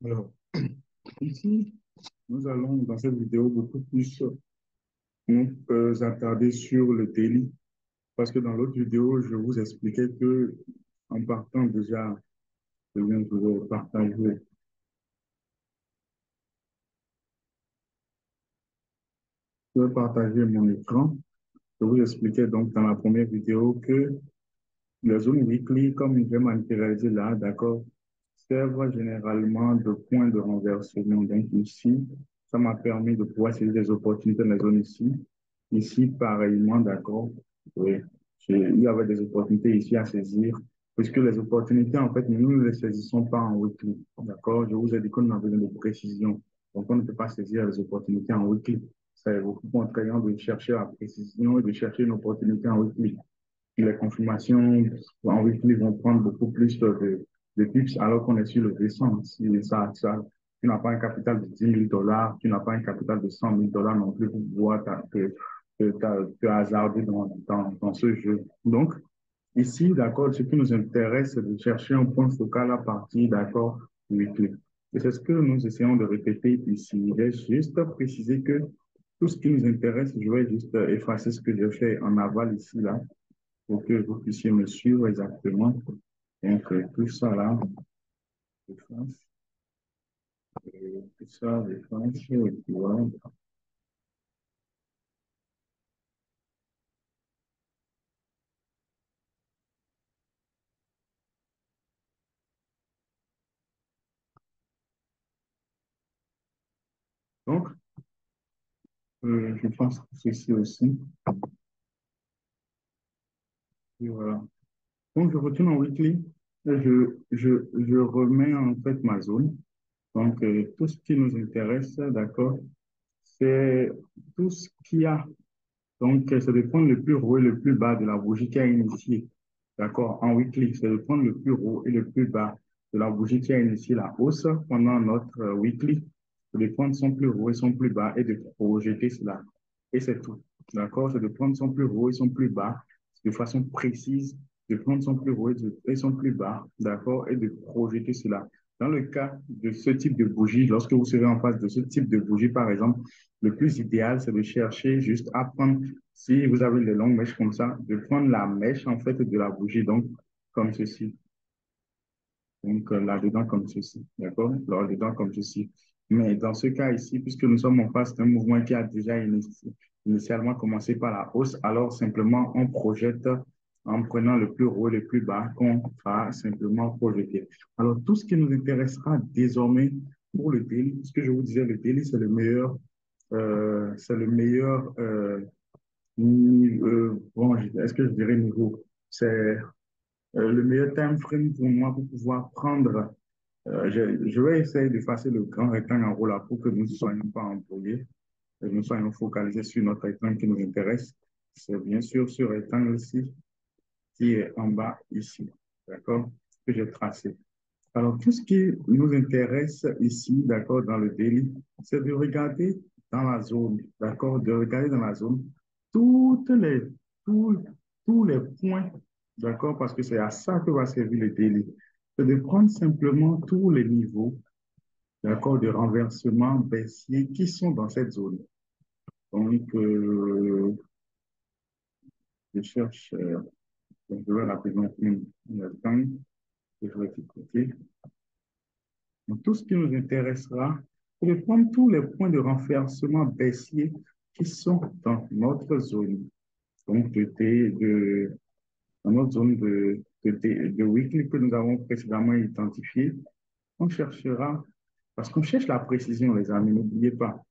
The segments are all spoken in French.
Alors, ici, nous allons dans cette vidéo beaucoup plus nous attarder sur le daily, parce que dans l'autre vidéo, je vous expliquais que en partant déjà, je vais partager mon écran. Je vous expliquais donc dans la première vidéo que les zones weekly, comme je vais matérialiser là, d'accord, servent généralement de point de renversement. Donc ici, ça m'a permis de pouvoir saisir des opportunités dans les zones ici. Ici, pareillement, d'accord. Oui, il y avait des opportunités ici à saisir, puisque les opportunités, en fait, nous ne les saisissons pas en weekly. D'accord? Je vous ai dit qu'on a besoin de précision. Donc, on ne peut pas saisir les opportunités en weekly. C'est beaucoup contraignant de chercher la précision et de chercher une opportunité en weekly. Les confirmations en weekly vont prendre beaucoup plus de tips alors qu'on est sur le descente. Si tu n'as pas un capital de 10 000 $, tu n'as pas un capital de 100 000 $ non plus pour pouvoir te hasarder dans ce jeu. Donc, ici, d'accord, ce qui nous intéresse, c'est de chercher un point focal à partir, d'accord, weekly. Et c'est ce que nous essayons de répéter ici. Il est juste préciser que tout ce qui nous intéresse, je vais juste effacer ce que j'ai fait en aval ici, là, pour que vous puissiez me suivre exactement. Donc, tout ça là, je fasse, tout ça, je fasse, et puis voilà. Donc, je pense que ceci aussi. Et voilà. Donc, je retourne en weekly et je remets en fait ma zone. Donc, tout ce qui nous intéresse, d'accord, c'est tout ce qu'il y a. Donc, c'est de prendre le plus haut et le plus bas de la bougie qui a initié. D'accord? En weekly, c'est de prendre le plus haut et le plus bas de la bougie qui a initié la hausse pendant notre weekly. C'est de prendre son plus haut et son plus bas et de projeter cela. Et c'est tout. D'accord? C'est de prendre son plus haut et son plus bas de façon précise, de prendre son plus haut et son plus bas. D'accord? Et de projeter cela. Dans le cas de ce type de bougie, lorsque vous serez en face de ce type de bougie, par exemple, le plus idéal, c'est de chercher juste à prendre, si vous avez des longues mèches comme ça, de prendre la mèche en fait de la bougie, donc comme ceci. Donc là-dedans comme ceci, d'accord? Là-dedans comme ceci. Mais dans ce cas ici, puisque nous sommes en face d'un mouvement qui a déjà initialement commencé par la hausse, alors simplement on projette en prenant le plus haut et le plus bas qu'on va simplement projeter. Alors tout ce qui nous intéressera désormais pour le daily, ce que je vous disais, le daily, c'est le meilleur bon, est-ce que je dirais niveau? C'est le meilleur time frame pour moi pour pouvoir prendre. Je vais essayer d'effacer le grand rectangle en haut là pour que nous ne soyons pas embrouillés et nous soyons focalisés sur notre rectangle qui nous intéresse. C'est bien sûr ce rectangle-ci qui est en bas ici, d'accord, que j'ai tracé. Alors, tout ce qui nous intéresse ici, d'accord, dans le daily, c'est de regarder dans la zone, d'accord, de regarder dans la zone toutes les, tous, tous les points, d'accord, parce que c'est à ça que va servir le daily. C'est de prendre simplement tous les niveaux, d'accord, de renversement baissier qui sont dans cette zone. Donc, je cherche, donc je vais rapidement une temps, je vais cliquer. Donc, tout ce qui nous intéressera, c'est de prendre tous les points de renversement baissier qui sont dans notre zone. Donc, dans notre zone de weekly que nous avons précédemment identifiée, on cherchera, parce qu'on cherche la précision, les amis, n'oubliez pas.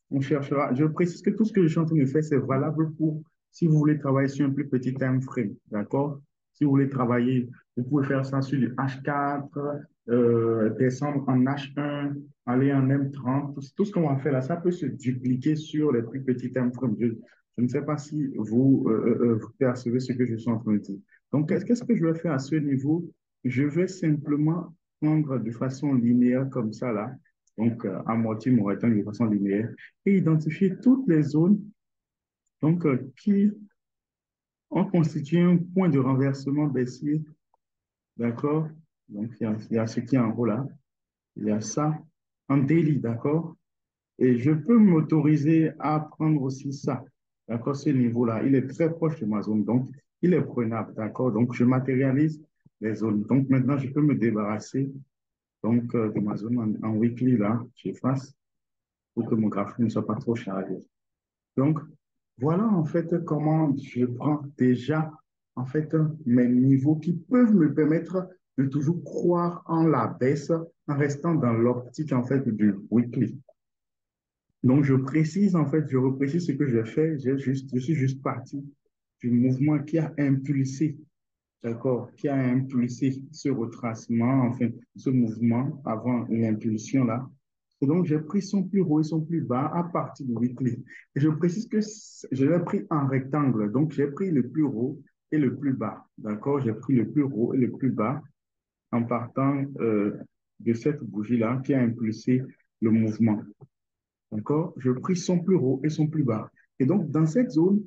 On cherchera, je précise que tout ce que je suis en train de faire, c'est valable pour si vous voulez travailler sur un plus petit time frame, d'accord? Si vous voulez travailler, vous pouvez faire ça sur du H4, descendre en H1, aller en M30. Tout ce qu'on va faire là, ça peut se dupliquer sur les plus petits time frames. Je ne sais pas si vous percevez ce que je suis en train de dire. Donc, qu'est-ce que je vais faire à ce niveau? Je vais simplement prendre de façon linéaire comme ça là, donc amortir mon rectangle de façon linéaire et identifier toutes les zones donc, qui ont constitué un point de renversement baissier, d'accord? Donc, il y a ce qui est en haut là. Il y a ça en daily, d'accord? Et je peux m'autoriser à prendre aussi ça, d'accord? Ce niveau-là, il est très proche de ma zone, donc il est prenable, d'accord? Donc, je matérialise les zones. Donc, maintenant, je peux me débarrasser de ma zone en weekly, là, j'efface pour que mon graphique ne soit pas trop chargé. Donc, voilà en fait comment je prends déjà en fait mes niveaux qui peuvent me permettre de toujours croire en la baisse en restant dans l'optique en fait du weekly. Donc, je précise en fait, je reprécise ce que j'ai fait. Je suis juste parti du mouvement qui a impulsé, d'accord, qui a impulsé ce retracement, enfin, ce mouvement avant l'impulsion là. Et donc, j'ai pris son plus haut et son plus bas à partir du weekly. Et je précise que je l'ai pris en rectangle. Donc, j'ai pris le plus haut et le plus bas. D'accord? J'ai pris le plus haut et le plus bas en partant de cette bougie-là qui a impulsé le mouvement. D'accord? Je pris son plus haut et son plus bas. Et donc, dans cette zone,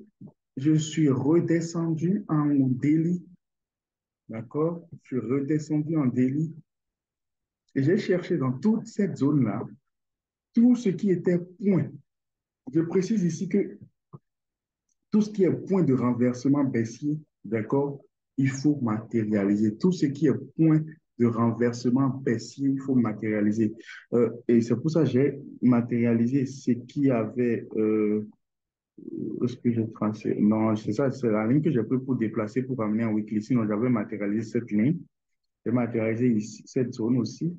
je suis redescendu en délit. D'accord? Je suis redescendu en délit et j'ai cherché dans toute cette zone-là tout ce qui était point. Je précise ici que tout ce qui est point de renversement baissier, d'accord, il faut matérialiser. Tout ce qui est point de renversement baissier, il faut matérialiser. Et c'est pour ça que j'ai matérialisé ce qui avait est-ce que j'ai tracé? Non, c'est ça, c'est la ligne que j'ai pris pour déplacer pour amener en weekly. Sinon, j'avais matérialisé cette ligne. J'ai matérialisé ici, cette zone aussi.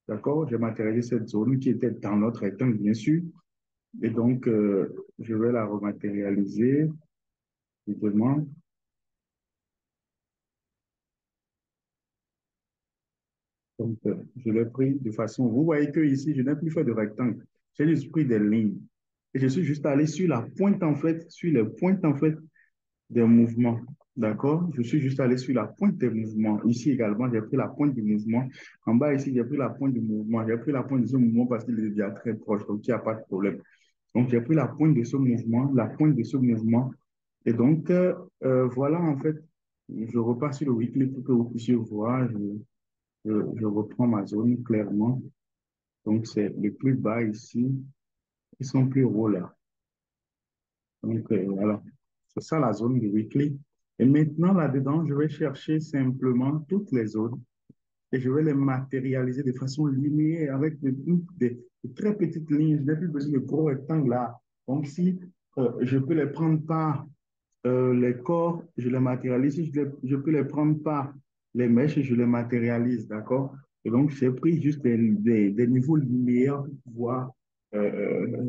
D'accord? J'ai matérialisé cette zone qui était dans notre rectangle, bien sûr. Et donc, je vais la rematérialiser, évidemment. Donc, je l'ai pris de façon. Vous voyez que ici, je n'ai plus fait de rectangle. J'ai juste pris des lignes. Et je suis juste allé sur la pointe, en fait, sur les pointes, en fait, des mouvements. D'accord? Je suis juste allé sur la pointe des mouvements. Ici également, j'ai pris la pointe du mouvement. En bas, ici, j'ai pris la pointe du mouvement. J'ai pris la pointe de ce mouvement parce qu'il est déjà très proche, donc il n'y a pas de problème. Donc, j'ai pris la pointe de ce mouvement, la pointe de ce mouvement. Et donc, voilà, en fait, je repars sur le weekly pour que vous puissiez voir. Je reprends ma zone clairement. Donc, c'est le plus bas ici. Ils sont plus hauts là. Donc, voilà. C'est ça la zone du weekly. Et maintenant, là-dedans, je vais chercher simplement toutes les zones et je vais les matérialiser de façon linéaire avec de très petites lignes. Je n'ai plus besoin de gros rectangles là. Donc, si je peux les prendre par les corps, je les matérialise. Si je peux les prendre par les mèches, je les matérialise, d'accord? Et donc, j'ai pris juste des niveaux linéaires pour pouvoir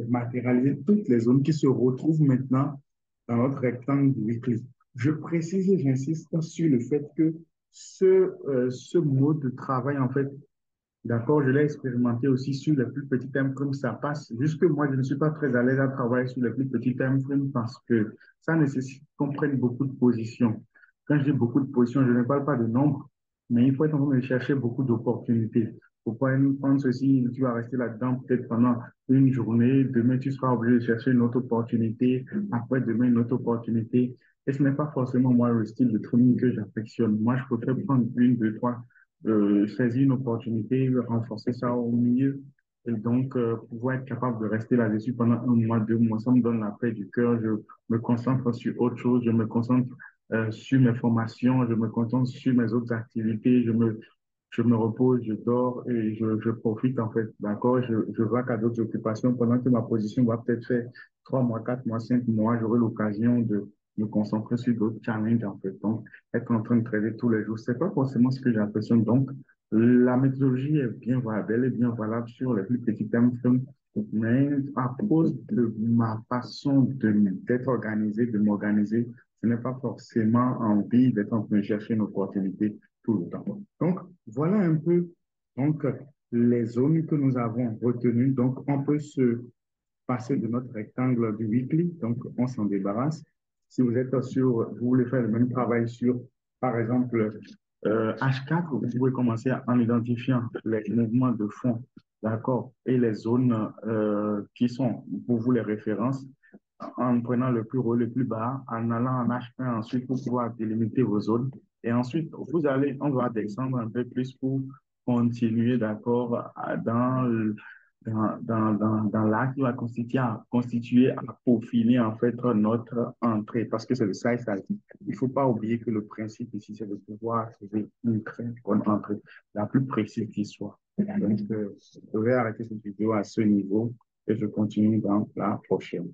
matérialiser toutes les zones qui se retrouvent maintenant dans notre rectangle du weekly. Je précise et j'insiste sur le fait que ce mode de travail, en fait, d'accord, je l'ai expérimenté aussi sur les plus petits time frames, ça passe. Juste que moi, je ne suis pas très à l'aise à travailler sur les plus petits time frames parce que ça nécessite qu'on prenne beaucoup de positions. Quand je dis beaucoup de positions, je ne parle pas de nombre, mais il faut être en train de chercher beaucoup d'opportunités. Faut pas prendre ceci, tu vas rester là-dedans peut-être pendant une journée. Demain, tu seras obligé de chercher une autre opportunité. Après, demain, une autre opportunité. Et ce n'est pas forcément moi le style de training que j'affectionne. Moi, je préfère prendre une, deux, trois saisir une opportunité, renforcer ça au milieu et donc pouvoir être capable de rester là-dessus pendant un mois, 2 mois, ça me donne la paix du cœur. Je me concentre sur autre chose, je me concentre sur mes formations, je me concentre sur mes autres activités, je me repose, je dors et je profite en fait, d'accord? Je vois qu'à d'autres occupations pendant que ma position va peut-être faire 3 mois, 4 mois, 5 mois, j'aurai l'occasion de me concentrer sur d'autres challenges en fait. Donc, être en train de traiter tous les jours, c'est pas forcément ce que j'apprécie. Donc, la méthodologie est bien valable, elle est bien valable sur les plus petits thèmes, mais à cause de ma façon d'être organisé, de m'organiser, je n'ai pas forcément envie d'être en train de chercher une opportunité tout le temps. Donc, voilà un peu donc, les zones que nous avons retenues. Donc, on peut se passer de notre rectangle du weekly, donc on s'en débarrasse. Si vous êtes sur, vous voulez faire le même travail sur, par exemple, H4, vous pouvez commencer en identifiant les mouvements de fond, d'accord, et les zones qui sont pour vous les références, en prenant le plus haut, le plus bas, en allant en H1 ensuite pour pouvoir délimiter vos zones. Et ensuite, on va descendre un peu plus pour continuer, d'accord, dans l'acte qui va constituer à peaufiner en fait notre entrée, parce que c'est de ça il s'agit. Il ne faut pas oublier que le principe ici, c'est de pouvoir trouver une très bonne entrée, la plus précise qui soit. Donc, je vais arrêter cette vidéo à ce niveau et je continue dans la prochaine.